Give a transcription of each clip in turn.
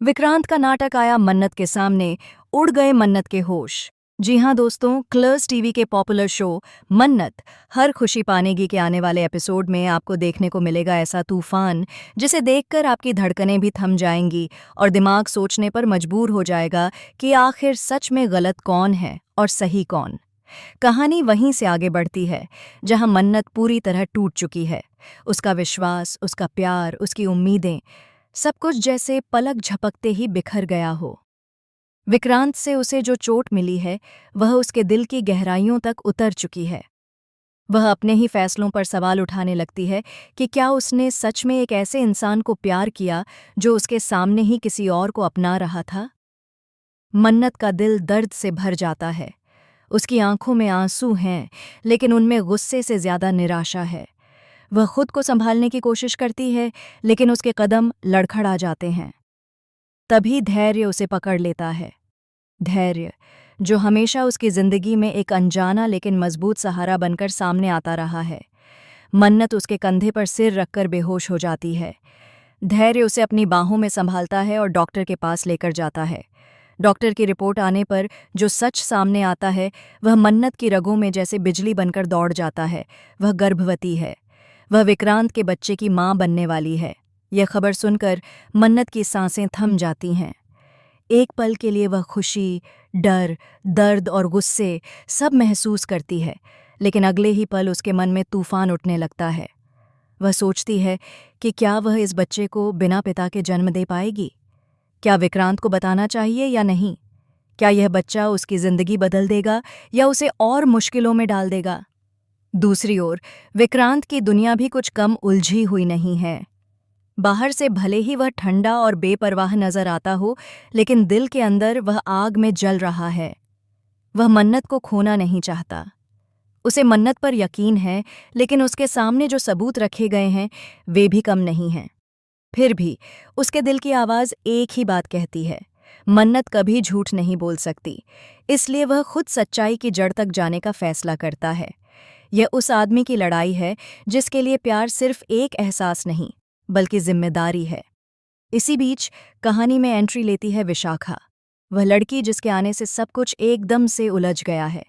विक्रांत का नाटक आया मन्नत के सामने, उड़ गए मन्नत के होश। जी हाँ दोस्तों, कलर्स टीवी के पॉपुलर शो मन्नत हर खुशी पानेगी के आने वाले एपिसोड में आपको देखने को मिलेगा ऐसा तूफान जिसे देखकर आपकी धड़कनें भी थम जाएंगी और दिमाग सोचने पर मजबूर हो जाएगा कि आखिर सच में गलत कौन है और सही कौन। कहानी वहीं से आगे बढ़ती है जहां मन्नत पूरी तरह टूट चुकी है। उसका विश्वास, उसका प्यार, उसकी उम्मीदें, सब कुछ जैसे पलक झपकते ही बिखर गया हो। विक्रांत से उसे जो चोट मिली है वह उसके दिल की गहराइयों तक उतर चुकी है। वह अपने ही फैसलों पर सवाल उठाने लगती है कि क्या उसने सच में एक ऐसे इंसान को प्यार किया जो उसके सामने ही किसी और को अपना रहा था। मन्नत का दिल दर्द से भर जाता है। उसकी आंखों में आंसू हैं, लेकिन उनमें गुस्से से ज्यादा निराशा है। वह खुद को संभालने की कोशिश करती है, लेकिन उसके कदम लड़खड़ा जाते हैं। तभी धैर्य उसे पकड़ लेता है। धैर्य जो हमेशा उसकी जिंदगी में एक अनजाना लेकिन मजबूत सहारा बनकर सामने आता रहा है। मन्नत उसके कंधे पर सिर रखकर बेहोश हो जाती है। धैर्य उसे अपनी बाहों में संभालता है और डॉक्टर के पास लेकर जाता है। डॉक्टर की रिपोर्ट आने पर जो सच सामने आता है वह मन्नत की रगों में जैसे बिजली बनकर दौड़ जाता है। वह गर्भवती है। वह विक्रांत के बच्चे की मां बनने वाली है। यह खबर सुनकर मन्नत की सांसें थम जाती हैं। एक पल के लिए वह खुशी, डर, दर्द और गुस्से सब महसूस करती है, लेकिन अगले ही पल उसके मन में तूफान उठने लगता है। वह सोचती है कि क्या वह इस बच्चे को बिना पिता के जन्म दे पाएगी। क्या विक्रांत को बताना चाहिए या नहीं? क्या यह बच्चा उसकी जिंदगी बदल देगा या उसे और मुश्किलों में डाल देगा? दूसरी ओर विक्रांत की दुनिया भी कुछ कम उलझी हुई नहीं है। बाहर से भले ही वह ठंडा और बेपरवाह नजर आता हो, लेकिन दिल के अंदर वह आग में जल रहा है। वह मन्नत को खोना नहीं चाहता। उसे मन्नत पर यकीन है, लेकिन उसके सामने जो सबूत रखे गए हैं वे भी कम नहीं हैं। फिर भी उसके दिल की आवाज़ एक ही बात कहती है, मन्नत कभी झूठ नहीं बोल सकती। इसलिए वह खुद सच्चाई की जड़ तक जाने का फैसला करता है। यह उस आदमी की लड़ाई है जिसके लिए प्यार सिर्फ एक एहसास नहीं बल्कि जिम्मेदारी है। इसी बीच कहानी में एंट्री लेती है विशाखा, वह लड़की जिसके आने से सब कुछ एकदम से उलझ गया है।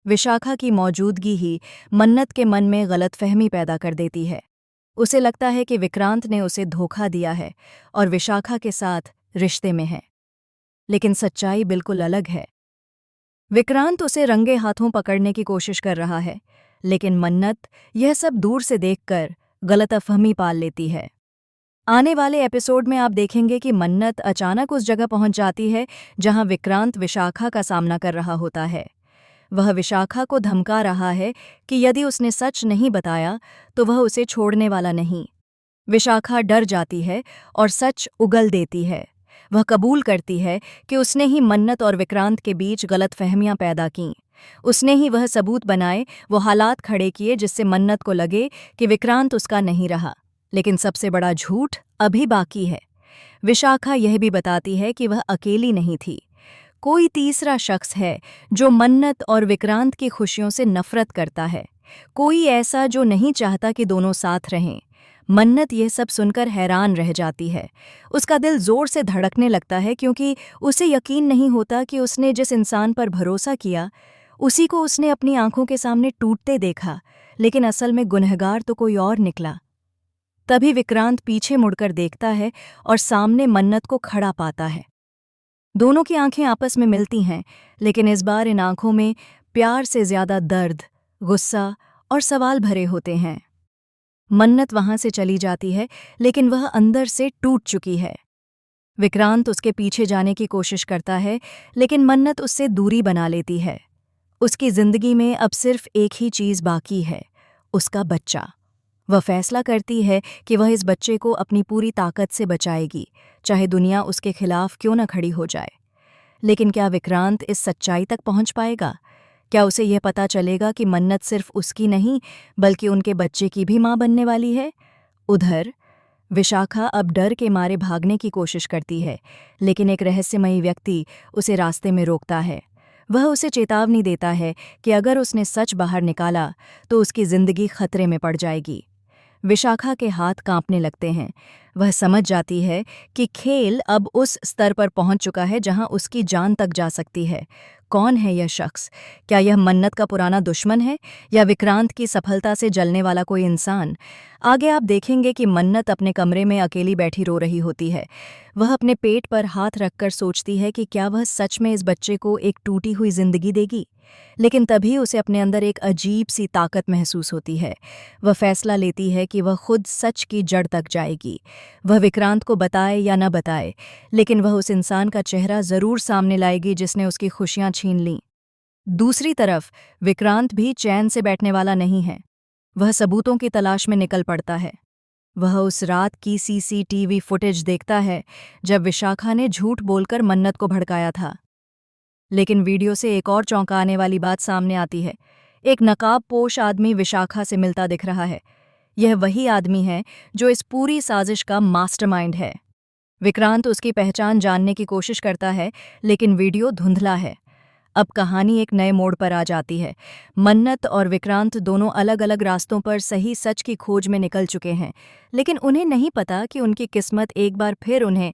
विशाखा की मौजूदगी ही मन्नत के मन में गलतफहमी पैदा कर देती है। उसे लगता है कि विक्रांत ने उसे धोखा दिया है और विशाखा के साथ रिश्ते में है, लेकिन सच्चाई बिल्कुल अलग है। विक्रांत उसे रंगे हाथों पकड़ने की कोशिश कर रहा है, लेकिन मन्नत यह सब दूर से देखकर गलतफहमी पाल लेती है। आने वाले एपिसोड में आप देखेंगे कि मन्नत अचानक उस जगह पहुंच जाती है जहां विक्रांत विशाखा का सामना कर रहा होता है। वह विशाखा को धमका रहा है कि यदि उसने सच नहीं बताया तो वह उसे छोड़ने वाला नहीं। विशाखा डर जाती है और सच उगल देती है। वह कबूल करती है कि उसने ही मन्नत और विक्रांत के बीच गलतफहमियां पैदा कीं। उसने ही वह सबूत बनाए, वो हालात खड़े किए जिससे मन्नत को लगे कि विक्रांत उसका नहीं रहा। लेकिन सबसे बड़ा झूठ अभी बाकी है। विशाखा यह भी बताती है कि वह अकेली नहीं थी। कोई तीसरा शख्स है जो मन्नत और विक्रांत की खुशियों से नफरत करता है। कोई ऐसा जो नहीं चाहता कि दोनों साथ रहें। मन्नत यह सब सुनकर हैरान रह जाती है। उसका दिल जोर से धड़कने लगता है क्योंकि उसे यकीन नहीं होता कि उसने जिस इंसान पर भरोसा किया उसी को उसने अपनी आंखों के सामने टूटते देखा, लेकिन असल में गुनहगार तो कोई और निकला। तभी विक्रांत पीछे मुड़कर देखता है और सामने मन्नत को खड़ा पाता है। दोनों की आंखें आपस में मिलती हैं, लेकिन इस बार इन आंखों में प्यार से ज्यादा दर्द, गुस्सा और सवाल भरे होते हैं। मन्नत वहां से चली जाती है, लेकिन वह अंदर से टूट चुकी है। विक्रांत उसके पीछे जाने की कोशिश करता है, लेकिन मन्नत उससे दूरी बना लेती है। उसकी जिंदगी में अब सिर्फ एक ही चीज बाकी है, उसका बच्चा। वह फैसला करती है कि वह इस बच्चे को अपनी पूरी ताकत से बचाएगी, चाहे दुनिया उसके खिलाफ क्यों न खड़ी हो जाए। लेकिन क्या विक्रांत इस सच्चाई तक पहुंच पाएगा? क्या उसे यह पता चलेगा कि मन्नत सिर्फ उसकी नहीं बल्कि उनके बच्चे की भी मां बनने वाली है? उधर विशाखा अब डर के मारे भागने की कोशिश करती है, लेकिन एक रहस्यमयी व्यक्ति उसे रास्ते में रोकता है। वह उसे चेतावनी देता है कि अगर उसने सच बाहर निकाला तो उसकी जिंदगी खतरे में पड़ जाएगी। विशाखा के हाथ कांपने लगते हैं। वह समझ जाती है कि खेल अब उस स्तर पर पहुंच चुका है जहां उसकी जान तक जा सकती है। कौन है यह शख्स? क्या यह मन्नत का पुराना दुश्मन है या विक्रांत की सफलता से जलने वाला कोई इंसान? आगे आप देखेंगे कि मन्नत अपने कमरे में अकेली बैठी रो रही होती है। वह अपने पेट पर हाथ रखकर सोचती है कि क्या वह सच में इस बच्चे को एक टूटी हुई जिंदगी देगी। लेकिन तभी उसे अपने अंदर एक अजीब सी ताकत महसूस होती है। वह फैसला लेती है कि वह खुद सच की जड़ तक जाएगी। वह विक्रांत को बताए या न बताए, लेकिन वह उस इंसान का चेहरा जरूर सामने लाएगी जिसने उसकी खुशियां छीन लीं। दूसरी तरफ विक्रांत भी चैन से बैठने वाला नहीं है। वह सबूतों की तलाश में निकल पड़ता है। वह उस रात की सीसीटीवी फुटेज देखता है जब विशाखा ने झूठ बोलकर मन्नत को भड़काया था। लेकिन वीडियो से एक और चौंकाने वाली बात सामने आती है। एक नकाबपोश आदमी विशाखा से मिलता दिख रहा है। यह वही आदमी है जो इस पूरी साजिश का मास्टरमाइंड है। विक्रांत उसकी पहचान जानने की कोशिश करता है, लेकिन वीडियो धुंधला है। अब कहानी एक नए मोड़ पर आ जाती है। मन्नत और विक्रांत दोनों अलग अलग रास्तों पर सही सच की खोज में निकल चुके हैं, लेकिन उन्हें नहीं पता कि उनकी किस्मत एक बार फिर उन्हें